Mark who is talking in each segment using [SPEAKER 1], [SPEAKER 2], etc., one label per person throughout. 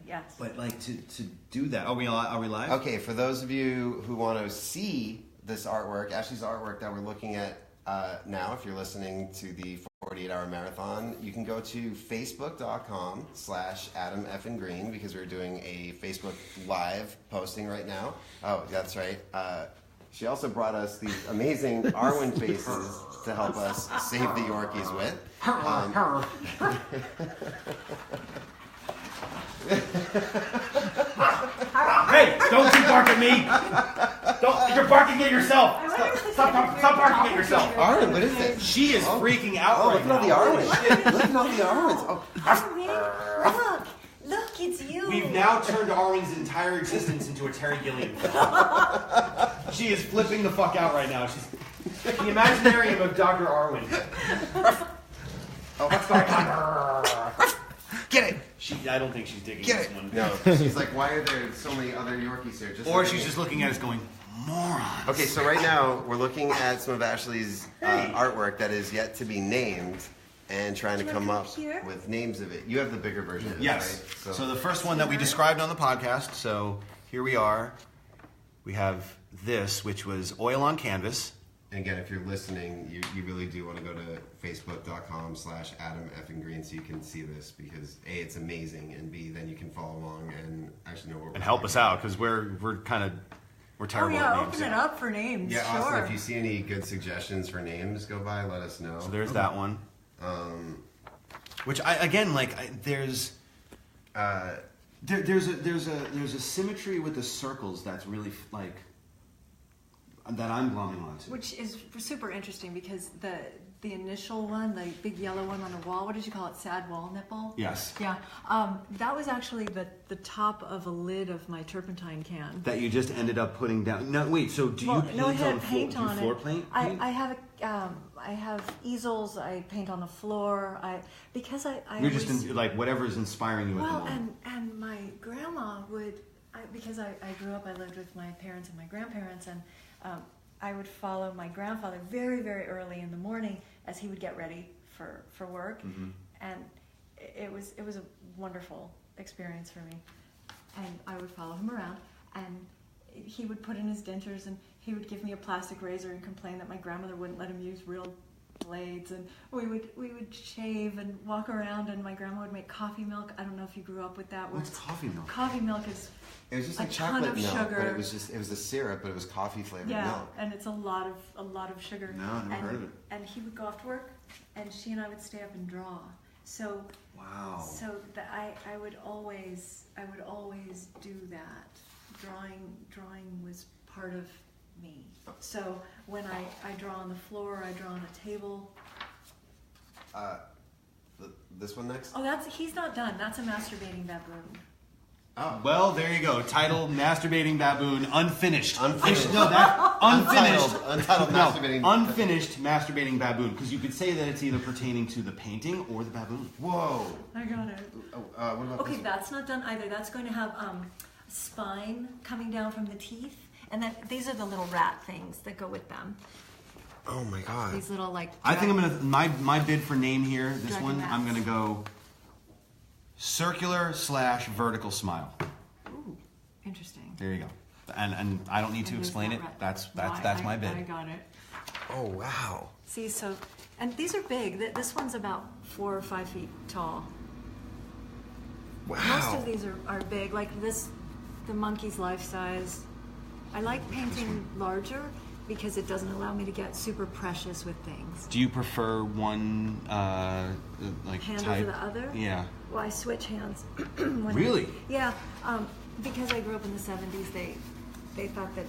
[SPEAKER 1] Yes.
[SPEAKER 2] But like to do that, are we live?
[SPEAKER 3] Okay, for those of you who want to see this artwork, Ashley's artwork that we're looking at now, if you're listening to the 48-hour marathon, you can go to facebook.com/Adam F. Green because we're doing a Facebook Live posting right now. Oh, that's right. She also brought us these amazing Arwen faces to help us save the Yorkies with.
[SPEAKER 2] Hey, don't you bark at me! You're barking at yourself! Stop barking at yourself!
[SPEAKER 3] Arwen, what is it?
[SPEAKER 2] She is freaking out right
[SPEAKER 3] look at all the Arwens. Look at all the Arwens.
[SPEAKER 1] Look, it's you.
[SPEAKER 2] We've now turned Arwen's entire existence into a Terry Gilliam film. She is flipping the fuck out right now. She's the Imaginarium of Dr. Arwen. What's going on?
[SPEAKER 3] Get it!
[SPEAKER 2] I don't think she's digging this one.
[SPEAKER 3] No, she's like, why are there so many other Yorkies here?
[SPEAKER 2] Or she's just looking at us going, morons.
[SPEAKER 3] Okay, so right now we're looking at some of Ashley's artwork that is yet to be named and trying to come up with names of it. You have the bigger version of it,
[SPEAKER 2] yes.
[SPEAKER 3] right?
[SPEAKER 2] So the first one that we described on the podcast, so here we are. We have this, which was oil on canvas.
[SPEAKER 3] And again, if you're listening, you really do want to go to facebook.com/Adam F. Green so you can see this because A, it's amazing, and B, then you can follow along and actually know what we're
[SPEAKER 2] and help us out because we're terrible at names.
[SPEAKER 1] Open it up for names.
[SPEAKER 3] Yeah,
[SPEAKER 1] sure.
[SPEAKER 3] Austin, if you see any good suggestions for names go by, let us know.
[SPEAKER 2] So there's that one. Which there's a symmetry with the circles that's really like that I'm glomming onto.
[SPEAKER 1] Which is super interesting because the initial one, the big yellow one on the wall, what did you call it? Sad wall nipple?
[SPEAKER 2] Yes.
[SPEAKER 1] Yeah. That was actually the top of a lid of my turpentine can.
[SPEAKER 2] That you just ended up putting down. No, wait. So do you paint on floor paint?
[SPEAKER 1] I have easels. I paint on the floor.
[SPEAKER 2] You're just like whatever's inspiring you at the moment.
[SPEAKER 1] And my grandma would, because I grew up. I lived with my parents and my grandparents, and I would follow my grandfather very, very early in the morning as he would get ready for work, and it was a wonderful experience for me. And I would follow him around, and he would put in his dentures, and he would give me a plastic razor and complain that my grandmother wouldn't let him use real blades, and we would shave and walk around, and my grandma would make coffee milk. I don't know if you grew up with that.
[SPEAKER 2] What's coffee milk?
[SPEAKER 1] Coffee milk is
[SPEAKER 3] it was just like chocolate milk, sugar. But it was a syrup, but it was coffee flavored milk.
[SPEAKER 1] Yeah, and it's a lot of sugar.
[SPEAKER 2] No, I've never heard of it.
[SPEAKER 1] And he would go off to work, and she and I would stay up and draw. So
[SPEAKER 2] wow.
[SPEAKER 1] So I would always do that. Drawing was part of me. So when I draw on the floor, I draw on a table.
[SPEAKER 3] This one next?
[SPEAKER 1] Oh, he's not done. That's a masturbating baboon.
[SPEAKER 2] Oh. Well, there you go. Title: Masturbating Baboon, unfinished.
[SPEAKER 3] Unfinished.
[SPEAKER 2] No, that unfinished.
[SPEAKER 3] Untitled masturbating.
[SPEAKER 2] Unfinished masturbating baboon, because you could say that it's either pertaining to the painting or the baboon.
[SPEAKER 3] Whoa.
[SPEAKER 1] I got it.
[SPEAKER 3] What about
[SPEAKER 1] okay,
[SPEAKER 3] this?
[SPEAKER 1] that's not done either. That's going to have spine coming down from the teeth, and then these are the little rat things that go with them.
[SPEAKER 3] Oh my god.
[SPEAKER 1] These little like.
[SPEAKER 2] I think I'm gonna my bid for name here. This
[SPEAKER 1] Dragon
[SPEAKER 2] one
[SPEAKER 1] rats.
[SPEAKER 2] I'm gonna go circular/vertical smile.
[SPEAKER 1] Ooh, interesting.
[SPEAKER 2] There you go. And I don't need to explain it. That's my bid.
[SPEAKER 1] I got it.
[SPEAKER 3] Oh wow.
[SPEAKER 1] See, and these are big. This one's about 4 or 5 feet tall.
[SPEAKER 3] Wow.
[SPEAKER 1] Most of these are big, like this, the monkey's life size. I like painting larger because it doesn't allow me to get super precious with things.
[SPEAKER 2] Do you prefer one like
[SPEAKER 1] hand
[SPEAKER 2] type?
[SPEAKER 1] over the other?
[SPEAKER 2] Yeah.
[SPEAKER 1] Well, I switch hands.
[SPEAKER 2] Really?
[SPEAKER 1] Yeah, because I grew up in the 70s, they thought that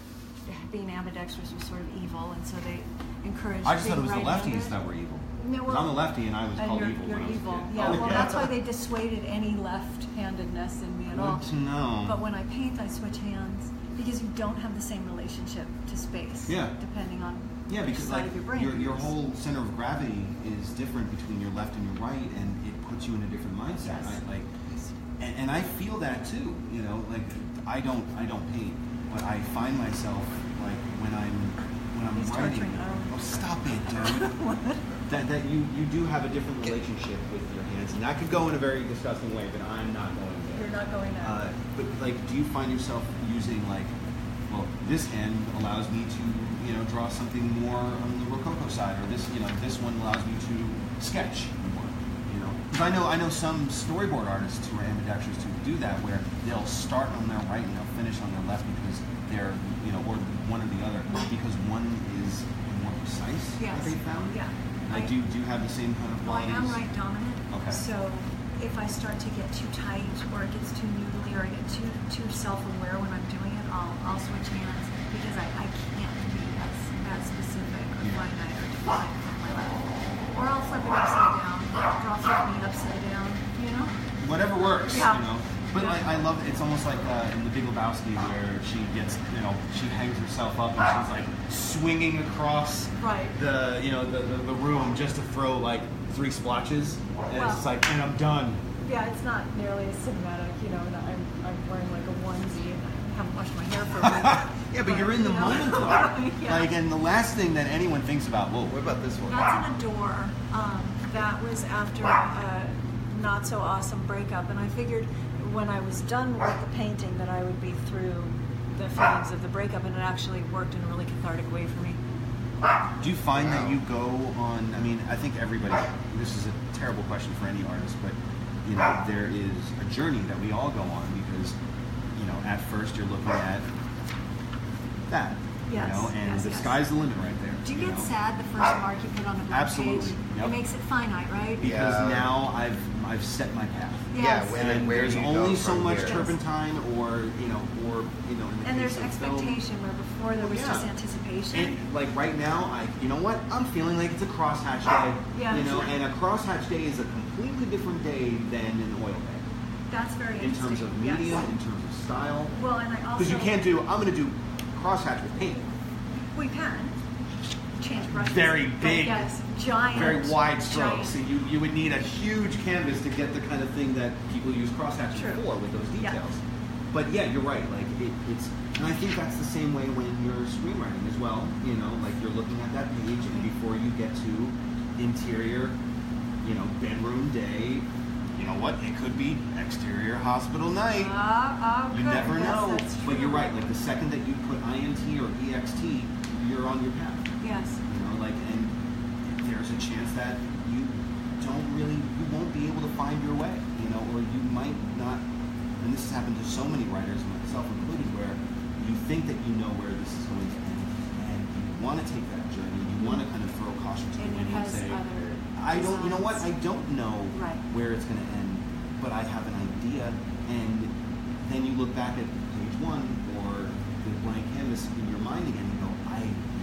[SPEAKER 1] being ambidextrous was sort of evil, and so they encouraged.
[SPEAKER 2] I just thought it was the
[SPEAKER 1] right-handed.
[SPEAKER 2] lefties that were evil.
[SPEAKER 1] No, well,
[SPEAKER 2] I'm a lefty, and I was called
[SPEAKER 1] you're,
[SPEAKER 2] evil.
[SPEAKER 1] You're
[SPEAKER 2] when I was a
[SPEAKER 1] evil.
[SPEAKER 2] kid.
[SPEAKER 1] Yeah.
[SPEAKER 2] Oh,
[SPEAKER 1] Well, that's why they dissuaded any left-handedness in me at all.
[SPEAKER 2] Good to know.
[SPEAKER 1] But when I paint, I switch hands because you don't have the same relationship to space.
[SPEAKER 2] Yeah.
[SPEAKER 1] Depending on
[SPEAKER 2] Yeah,
[SPEAKER 1] which
[SPEAKER 2] because
[SPEAKER 1] side
[SPEAKER 2] like
[SPEAKER 1] of your brain.
[SPEAKER 2] your whole center of gravity is different between your left and your right, and it puts you in a different mindset.
[SPEAKER 1] Yes.
[SPEAKER 2] And I feel that too. You know, like I don't paint, but I find myself like when I'm
[SPEAKER 1] He's
[SPEAKER 2] writing.
[SPEAKER 1] torturing Owen.
[SPEAKER 2] Oh, stop it, dude!
[SPEAKER 1] What?
[SPEAKER 2] that you do have a different relationship with your hands, and that could go in a very disgusting way, but I'm not going there.
[SPEAKER 1] You're not going there.
[SPEAKER 2] But like, do you find yourself using like, well, this hand allows me to, you know, draw something more on the Rococo side, or this, you know, this one allows me to sketch more, you know? Because I know some storyboard artists who are ambidextrous who do that, where they'll start on their right and they'll finish on their left because they're, you know, or one or the other, because one is more precise.
[SPEAKER 1] Yes.
[SPEAKER 2] That they found.
[SPEAKER 1] Yeah.
[SPEAKER 2] Like, do you have the same kind of
[SPEAKER 1] Well, I
[SPEAKER 2] qualities?
[SPEAKER 1] am right dominant.
[SPEAKER 2] Okay.
[SPEAKER 1] So if I start to get too tight, or it gets too noodly, or I get too self-aware when I'm doing it, I'll switch hands because I can't be as specific or finite or defined with my left. Or I'll flip it upside down, or I'll flip me upside down. You know.
[SPEAKER 2] Whatever works.
[SPEAKER 1] Yeah.
[SPEAKER 2] You know. But like, I love it. It's almost like in The Big Lebowski, where she gets, you know, she hangs herself up and she's like swinging across
[SPEAKER 1] Right.
[SPEAKER 2] the, you know, the room just to throw like 3 splotches, and
[SPEAKER 1] Well,
[SPEAKER 2] it's like, and I'm done.
[SPEAKER 1] Yeah, it's not nearly as cinematic, you know. And I'm wearing like a onesie and I haven't washed my hair for a week.
[SPEAKER 2] Yeah, but you're in the
[SPEAKER 1] you know?
[SPEAKER 2] moment though.
[SPEAKER 1] Yeah.
[SPEAKER 2] Like, and the last thing that anyone thinks about, whoa,
[SPEAKER 3] What about this one?
[SPEAKER 1] That's an Adore. That was after a not so awesome breakup, and I figured when I was done with the painting that I would be through the feelings of the breakup, and it actually worked in a really cathartic way for me.
[SPEAKER 2] do you find that you go on, I mean, I think everybody, this is a terrible question for any artist, but, you know, there is a journey that we all go on because, you know, at first you're looking at that,
[SPEAKER 1] Yes,
[SPEAKER 2] you know, and
[SPEAKER 1] yes,
[SPEAKER 2] the
[SPEAKER 1] yes.
[SPEAKER 2] sky's the limit right there.
[SPEAKER 1] Do you
[SPEAKER 2] know?
[SPEAKER 1] get sad the first mark you put on a blank
[SPEAKER 2] Absolutely,
[SPEAKER 1] page?
[SPEAKER 2] yep.
[SPEAKER 1] It makes it finite, right?
[SPEAKER 2] Because
[SPEAKER 3] Yeah.
[SPEAKER 2] now I've set my path.
[SPEAKER 3] Yeah,
[SPEAKER 1] Yes.
[SPEAKER 3] and then
[SPEAKER 2] And
[SPEAKER 3] where
[SPEAKER 2] there's
[SPEAKER 3] do you
[SPEAKER 2] only
[SPEAKER 3] go
[SPEAKER 2] so
[SPEAKER 3] from
[SPEAKER 2] much
[SPEAKER 3] here?
[SPEAKER 2] turpentine, or in the
[SPEAKER 1] And
[SPEAKER 2] case
[SPEAKER 1] there's
[SPEAKER 2] of film,
[SPEAKER 1] expectation where before there was
[SPEAKER 2] Yeah.
[SPEAKER 1] just anticipation.
[SPEAKER 2] And like right now, you know what? I'm feeling like it's a crosshatch day.
[SPEAKER 1] Yeah.
[SPEAKER 2] You know, and a crosshatch day is a completely different day than an oil day
[SPEAKER 1] That's very
[SPEAKER 2] in
[SPEAKER 1] interesting.
[SPEAKER 2] terms of medium,
[SPEAKER 1] Yes.
[SPEAKER 2] in terms of style.
[SPEAKER 1] Well, and I also
[SPEAKER 2] Because you can't do. I'm going to do crosshatch with paint.
[SPEAKER 1] We can change brushes.
[SPEAKER 2] Very
[SPEAKER 1] but
[SPEAKER 2] big,
[SPEAKER 1] yes, giant,
[SPEAKER 2] Very wide strokes. So
[SPEAKER 1] giant.
[SPEAKER 2] you would need a huge canvas to get the kind of thing that people use crosshatching
[SPEAKER 1] True.
[SPEAKER 2] for with those
[SPEAKER 1] Yeah.
[SPEAKER 2] details. But yeah, you're right. Like it's, and I think that's the same way when you're screenwriting as well. You know, like you're looking at that page, and before you get to interior, you know, bedroom day, you know what? It could be exterior hospital night. You
[SPEAKER 1] Good.
[SPEAKER 2] never
[SPEAKER 1] Yes,
[SPEAKER 2] know.
[SPEAKER 1] that's
[SPEAKER 2] But
[SPEAKER 1] true.
[SPEAKER 2] you are right. Like the second that you put INT or EXT, you're on your path.
[SPEAKER 1] Yes.
[SPEAKER 2] You know, like, and there's a chance that you won't be able to find your way, you know, or you might not, and this has happened to so many writers, myself included, where you think that you know where this is going to end, and you want to take that journey, you want to kind of throw caution to the
[SPEAKER 1] And
[SPEAKER 2] wind
[SPEAKER 1] it
[SPEAKER 2] and
[SPEAKER 1] has
[SPEAKER 2] say,
[SPEAKER 1] other
[SPEAKER 2] I don't, you know what, I
[SPEAKER 1] designs.
[SPEAKER 2] don't know
[SPEAKER 1] Right.
[SPEAKER 2] where it's going to end, but I have an idea, and then you look back at page 1 or the blank canvas in your mind again and go,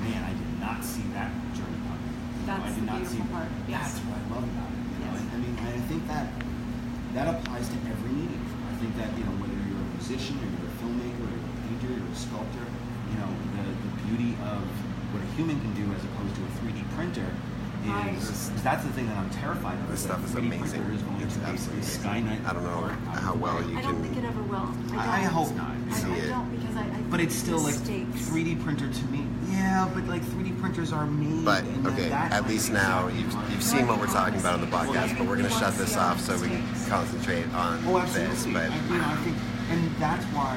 [SPEAKER 2] man, I did not see that journey coming. You know,
[SPEAKER 1] That's
[SPEAKER 2] I did
[SPEAKER 1] the
[SPEAKER 2] not
[SPEAKER 1] beautiful
[SPEAKER 2] see,
[SPEAKER 1] part. Yes.
[SPEAKER 2] That's what I love about it. You know?
[SPEAKER 1] Yes.
[SPEAKER 2] And, I mean, I think that applies to every medium. I think that, you know, whether you're a musician or you're a filmmaker or you're a painter or a sculptor, you know, the beauty of what a human can do as opposed to a 3D printer
[SPEAKER 1] Right.
[SPEAKER 2] is that's the thing that I'm terrified of.
[SPEAKER 3] This
[SPEAKER 2] that
[SPEAKER 3] stuff is
[SPEAKER 2] 3D
[SPEAKER 3] amazing.
[SPEAKER 2] printer is going
[SPEAKER 3] It's
[SPEAKER 2] to
[SPEAKER 3] absolutely
[SPEAKER 2] basically
[SPEAKER 3] amazing.
[SPEAKER 2] Skynet.
[SPEAKER 3] I don't know how well you
[SPEAKER 1] I
[SPEAKER 3] can
[SPEAKER 1] don't think it ever will.
[SPEAKER 2] I
[SPEAKER 1] don't.
[SPEAKER 2] hope not.
[SPEAKER 3] See
[SPEAKER 1] I
[SPEAKER 3] it.
[SPEAKER 1] don't because I
[SPEAKER 2] But
[SPEAKER 1] think
[SPEAKER 2] it's still like
[SPEAKER 1] mistakes.
[SPEAKER 2] 3D printer to me. Yeah, but like 3D printers are made.
[SPEAKER 3] But
[SPEAKER 2] and
[SPEAKER 3] okay,
[SPEAKER 2] that's
[SPEAKER 3] at
[SPEAKER 2] like
[SPEAKER 3] least now
[SPEAKER 2] exactly
[SPEAKER 3] you've
[SPEAKER 2] right.
[SPEAKER 3] seen what we're talking about on the podcast, but we're gonna shut this off so we can concentrate on
[SPEAKER 2] Oh,
[SPEAKER 3] this.
[SPEAKER 2] absolutely.
[SPEAKER 3] But
[SPEAKER 2] I think, and that's why